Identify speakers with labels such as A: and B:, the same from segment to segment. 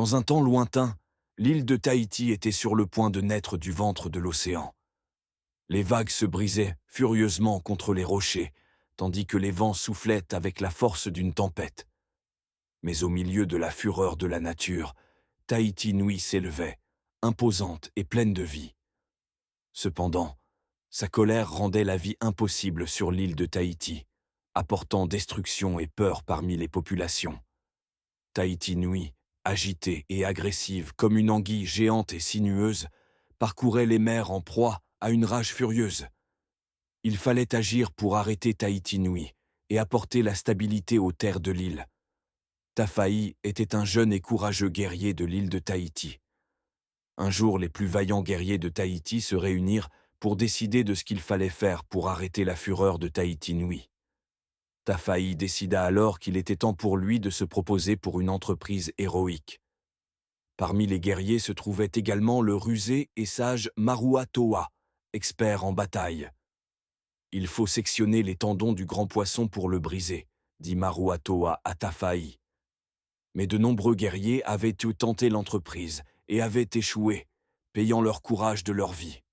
A: Dans un temps lointain, l'île de Tahiti était sur le point de naître du ventre de l'océan. Les vagues se brisaient furieusement contre les rochers, tandis que les vents soufflaient avec la force d'une tempête. Mais au milieu de la fureur de la nature, Tahiti Nui s'élevait, imposante et pleine de vie. Cependant, sa colère rendait la vie impossible sur l'île de Tahiti, apportant destruction et peur parmi les populations. Tahiti Nui, agitée et agressive comme une anguille géante et sinueuse, parcourait les mers en proie à une rage furieuse. Il fallait agir pour arrêter Tahiti Nui et apporter la stabilité aux terres de l'île. Tafaï était un jeune et courageux guerrier de l'île de Tahiti. Un jour, les plus vaillants guerriers de Tahiti se réunirent pour décider de ce qu'il fallait faire pour arrêter la fureur de Tahiti Nui. Tafaï décida alors qu'il était temps pour lui de se proposer pour une entreprise héroïque. Parmi les guerriers se trouvait également le rusé et sage Marua Toa, expert en bataille. « Il faut sectionner les tendons du grand poisson pour le briser », dit Marua Toa à Tafaï. Mais de nombreux guerriers avaient tenté l'entreprise et avaient échoué, payant leur courage de leur vie.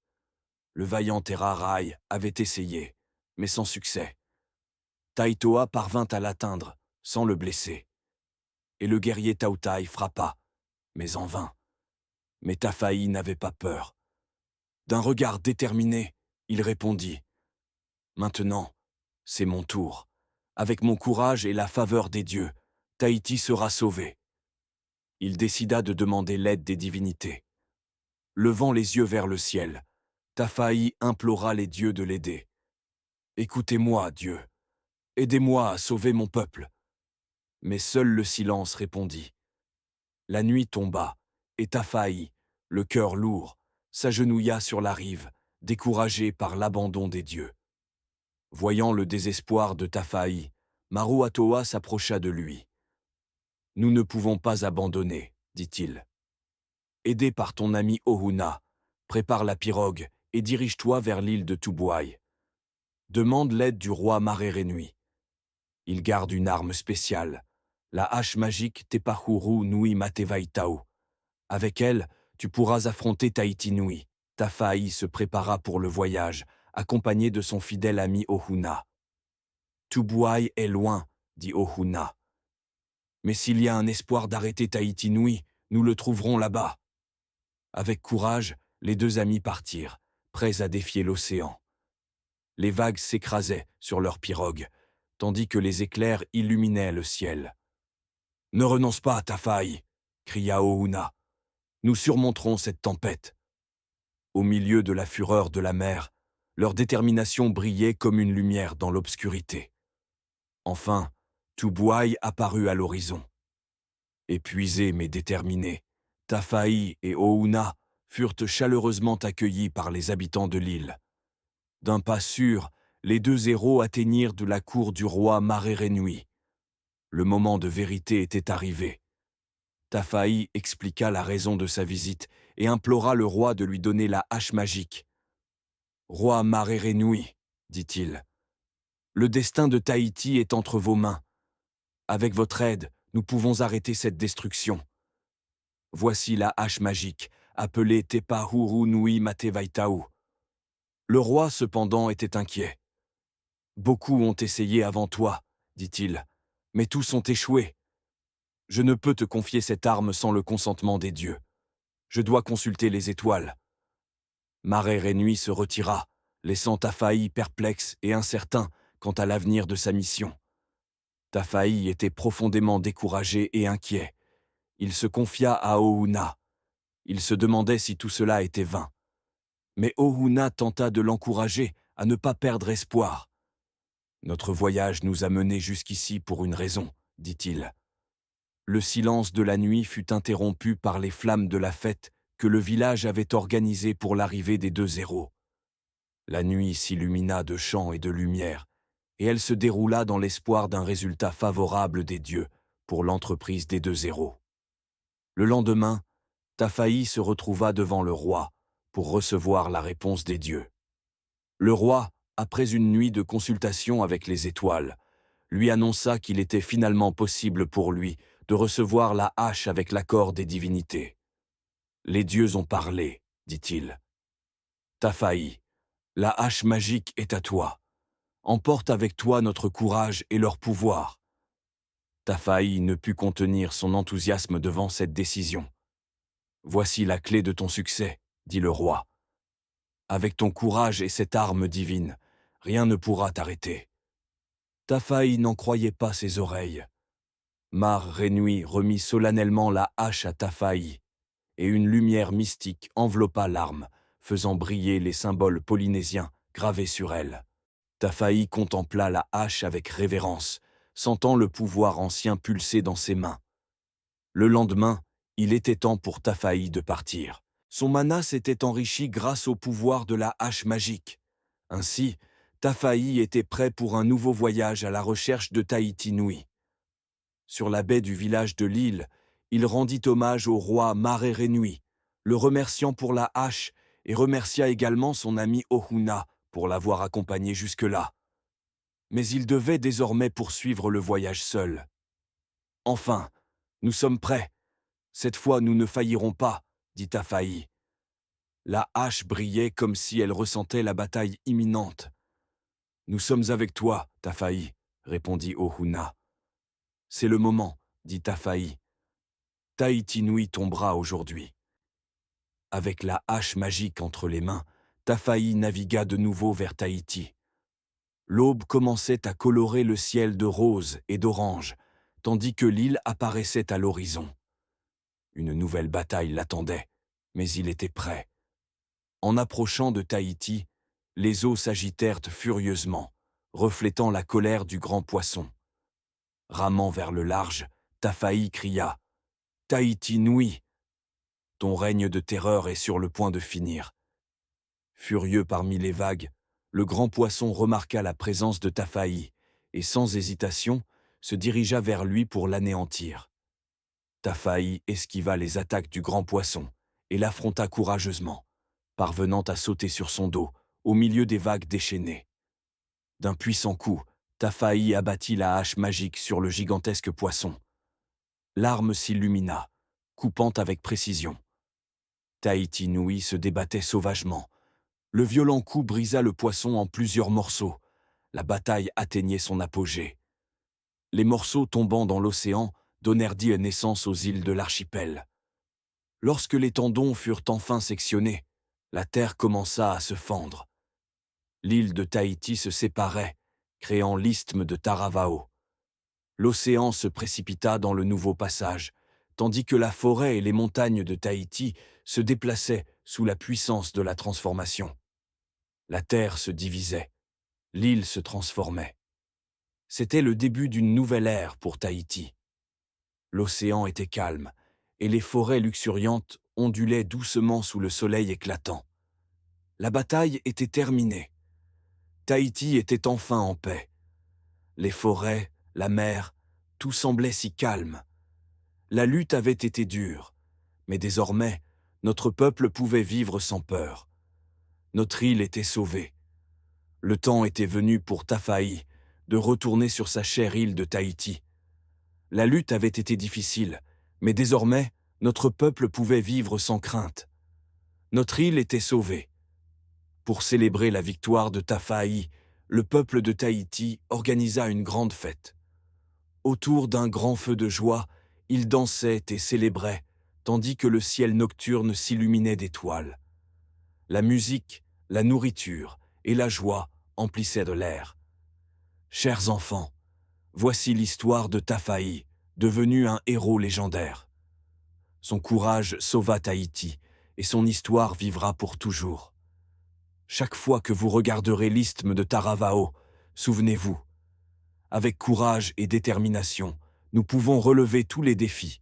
A: Le vaillant Terarai avait essayé, mais sans succès. Taitoa parvint à l'atteindre, sans le blesser. Et le guerrier Tautai frappa, mais en vain. Mais Tafaï n'avait pas peur. D'un regard déterminé, il répondit « Maintenant, c'est mon tour. Avec mon courage et la faveur des dieux, Tahiti sera sauvé. » Il décida de demander l'aide des divinités. Levant les yeux vers le ciel, Tafaï implora les dieux de l'aider. « Écoutez-moi, Dieu. Aidez-moi à sauver mon peuple. » Mais seul le silence répondit. La nuit tomba, et Tafaï, le cœur lourd, s'agenouilla sur la rive, découragé par l'abandon des dieux. Voyant le désespoir de Tafaï, Marua Toa s'approcha de lui. « Nous ne pouvons pas abandonner, dit-il. Aidé par ton ami Ohuna, prépare la pirogue et dirige-toi vers l'île de Tubuai. Demande l'aide du roi Marerenui. Il garde une arme spéciale, la hache magique Tepahuru Nui Matevaitao. Avec elle, tu pourras affronter Tahiti Nui. » Tafaï se prépara pour le voyage, accompagné de son fidèle ami Ohuna. « Tubuai est loin, dit Ohuna. Mais s'il y a un espoir d'arrêter Tahiti Nui, nous le trouverons là-bas. » Avec courage, les deux amis partirent, prêts à défier l'océan. Les vagues s'écrasaient sur leur pirogue, tandis que les éclairs illuminaient le ciel. « Ne renonce pas, Tafaï !» cria Ohuna. « Nous surmonterons cette tempête. » Au milieu de la fureur de la mer, leur détermination brillait comme une lumière dans l'obscurité. Enfin, Tubuai apparut à l'horizon. Épuisés mais déterminés, Tafaï et Ohuna furent chaleureusement accueillis par les habitants de l'île. D'un pas sûr, les deux héros atteignirent de la cour du roi Marerenui. Le moment de vérité était arrivé. Tafaï expliqua la raison de sa visite et implora le roi de lui donner la hache magique. « Roi Marerenui, dit-il, le destin de Tahiti est entre vos mains. Avec votre aide, nous pouvons arrêter cette destruction. Voici la hache magique, appelée Tepahuru Nui Matevaitao. » Le roi, cependant, était inquiet. « Beaucoup ont essayé avant toi, dit-il, mais tous ont échoué. Je ne peux te confier cette arme sans le consentement des dieux. Je dois consulter les étoiles. » Marerenui se retira, laissant Tafaï perplexe et incertain quant à l'avenir de sa mission. Tafaï était profondément découragé et inquiet. Il se confia à Ohuna. Il se demandait si tout cela était vain. Mais Ohuna tenta de l'encourager à ne pas perdre espoir. « Notre voyage nous a menés jusqu'ici pour une raison, dit-il. » Le silence de la nuit fut interrompu par les flammes de la fête que le village avait organisée pour l'arrivée des deux héros. La nuit s'illumina de chants et de lumière, et elle se déroula dans l'espoir d'un résultat favorable des dieux pour l'entreprise des deux héros. Le lendemain, Tafaï se retrouva devant le roi pour recevoir la réponse des dieux. Le roi, après une nuit de consultation avec les étoiles, lui annonça qu'il était finalement possible pour lui de recevoir la hache avec l'accord des divinités. Les dieux ont parlé, dit-il. Tafaï, la hache magique est à toi. Emporte avec toi notre courage et leur pouvoir. Tafaï ne put contenir son enthousiasme devant cette décision. Voici la clé de ton succès, dit le roi. Avec ton courage et cette arme divine, rien ne pourra t'arrêter. Tafaï n'en croyait pas ses oreilles. Mar Renui remit solennellement la hache à Tafaï, et une lumière mystique enveloppa l'arme, faisant briller les symboles polynésiens gravés sur elle. Tafaï contempla la hache avec révérence, sentant le pouvoir ancien pulser dans ses mains. Le lendemain, il était temps pour Tafaï de partir. Son mana s'était enrichi grâce au pouvoir de la hache magique. Ainsi, Tafaï était prêt pour un nouveau voyage à la recherche de Tahiti Nui. Sur la baie du village de l'île, il rendit hommage au roi Mare Renui, le remerciant pour la hache et remercia également son ami Ohuna pour l'avoir accompagné jusque-là. Mais il devait désormais poursuivre le voyage seul. Enfin, nous sommes prêts. Cette fois, nous ne faillirons pas, dit Tafaï. La hache brillait comme si elle ressentait la bataille imminente. Nous sommes avec toi, Tafaï, répondit Ohuna. C'est le moment, dit Tafaï. Tahiti Nui tombera aujourd'hui. Avec la hache magique entre les mains, Tafaï navigua de nouveau vers Tahiti. L'aube commençait à colorer le ciel de rose et d'orange, tandis que l'île apparaissait à l'horizon. Une nouvelle bataille l'attendait, mais il était prêt. En approchant de Tahiti, les eaux s'agitèrent furieusement, reflétant la colère du grand poisson. Ramant vers le large, Tafaï cria « Tahiti Nui ! Ton règne de terreur est sur le point de finir. » Furieux parmi les vagues, le grand poisson remarqua la présence de Tafaï et sans hésitation se dirigea vers lui pour l'anéantir. Tafaï esquiva les attaques du grand poisson et l'affronta courageusement, parvenant à sauter sur son dos au milieu des vagues déchaînées. D'un puissant coup, Tafaï abattit la hache magique sur le gigantesque poisson. L'arme s'illumina, coupant avec précision. Tahiti Nui se débattait sauvagement. Le violent coup brisa le poisson en plusieurs morceaux. La bataille atteignait son apogée. Les morceaux tombant dans l'océan donnèrent naissance aux îles de l'archipel. Lorsque les tendons furent enfin sectionnés, la terre commença à se fendre. L'île de Tahiti se séparait, créant l'isthme de Taravao. L'océan se précipita dans le nouveau passage, tandis que la forêt et les montagnes de Tahiti se déplaçaient sous la puissance de la transformation. La terre se divisait, l'île se transformait. C'était le début d'une nouvelle ère pour Tahiti. L'océan était calme, et les forêts luxuriantes ondulaient doucement sous le soleil éclatant. La bataille était terminée. Tahiti était enfin en paix. Les forêts, la mer, tout semblait si calme. La lutte avait été dure, mais désormais, notre peuple pouvait vivre sans peur. Notre île était sauvée. Le temps était venu pour Tafaï de retourner sur sa chère île de Tahiti. La lutte avait été difficile, mais désormais, notre peuple pouvait vivre sans crainte. Notre île était sauvée. Pour célébrer la victoire de Tafaï, le peuple de Tahiti organisa une grande fête. Autour d'un grand feu de joie, ils dansaient et célébraient, tandis que le ciel nocturne s'illuminait d'étoiles. La musique, la nourriture et la joie emplissaient de l'air. Chers enfants, voici l'histoire de Tafaï, devenu un héros légendaire. Son courage sauva Tahiti, et son histoire vivra pour toujours. Chaque fois que vous regarderez l'isthme de Taravao, souvenez-vous, avec courage et détermination, nous pouvons relever tous les défis,